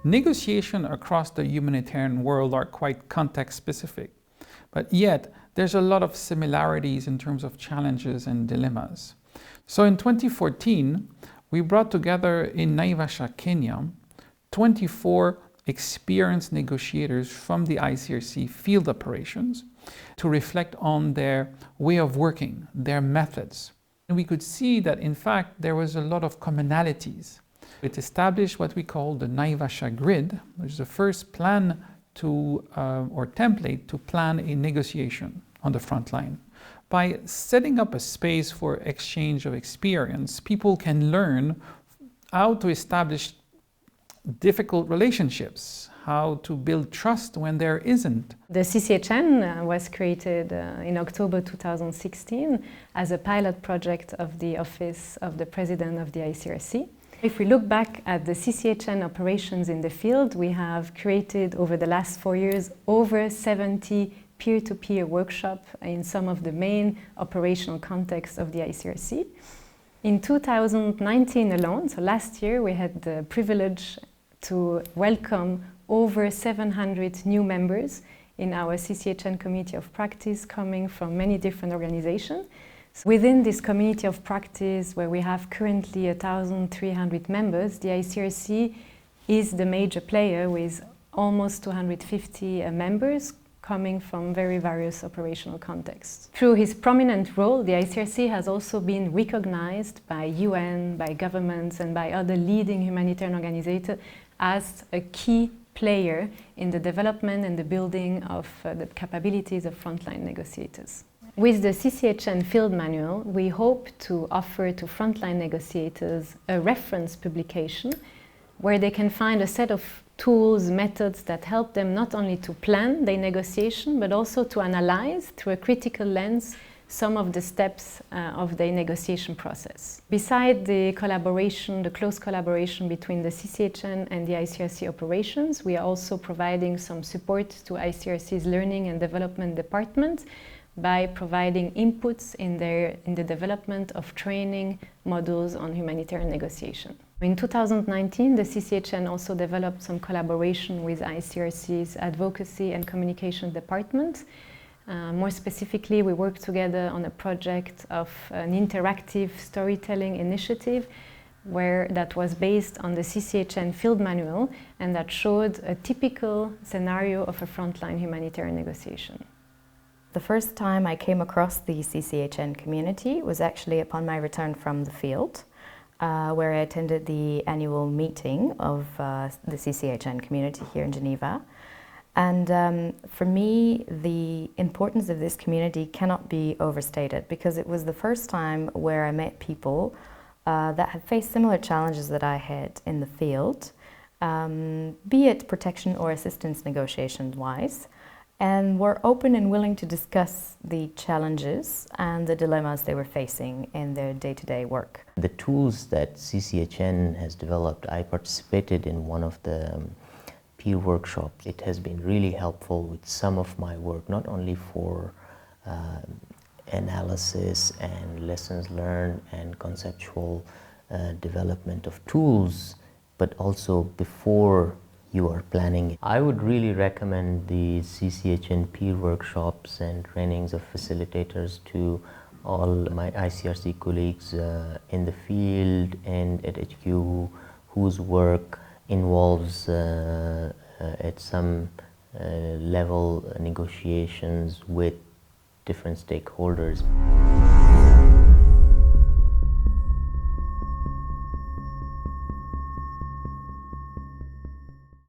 Negotiation across the humanitarian world are quite context-specific, but yet there's a lot of similarities in terms of challenges and dilemmas. So in 2014, we brought together in Naivasha, Kenya, 24 experienced negotiators from the ICRC field operations to reflect on their way of working, their methods. And we could see that, in fact, there was a lot of commonalities. It established what we call the Naivasha grid, which is the first plan to, or template to plan a negotiation on the front line. By setting up a space for exchange of experience, people can learn how to establish difficult relationships, how to build trust when there isn't. The CCHN was created in October 2016 as a pilot project of the Office of the President of the ICRC. If we look back at the CCHN operations in the field, we have created over the last 4 years over 70 peer-to-peer workshops in some of the main operational contexts of the ICRC. In 2019 alone, so last year, we had the privilege to welcome over 700 new members in our CCHN Community of Practice coming from many different organizations. So within this community of practice, where we have currently 1,300 members, the ICRC is the major player with almost 250 members coming from very various operational contexts. Through his prominent role, the ICRC has also been recognized by UN, by governments, and by other leading humanitarian organizations as a key player in the development and the building of the capabilities of frontline negotiators. With the CCHN Field Manual, we hope to offer to frontline negotiators a reference publication where they can find a set of tools, methods that help them not only to plan their negotiation, but also to analyze through a critical lens some of the steps of the negotiation process. Beside the collaboration, the close collaboration between the CCHN and the ICRC operations, we are also providing some support to ICRC's Learning and Development Department by providing inputs in the development of training modules on humanitarian negotiation. In 2019, the CCHN also developed some collaboration with ICRC's Advocacy and Communication Department. More specifically, we worked together on a project of an interactive storytelling initiative that was based on the CCHN Field Manual and that showed a typical scenario of a frontline humanitarian negotiation. The first time I came across the CCHN community was actually upon my return from the field, where I attended the annual meeting of the CCHN community here in Geneva. And for me, the importance of this community cannot be overstated, because it was the first time where I met people that had faced similar challenges that I had in the field, be it protection or assistance negotiation-wise, and were open and willing to discuss the challenges and the dilemmas they were facing in their day-to-day work. The tools that CCHN has developed, I participated in one of the peer workshops. It has been really helpful with some of my work, not only for analysis and lessons learned and conceptual development of tools, but also before you are planning. I would really recommend the CCHN peer workshops and trainings of facilitators to all my ICRC colleagues in the field and at HQ whose work involves at some level negotiations with different stakeholders.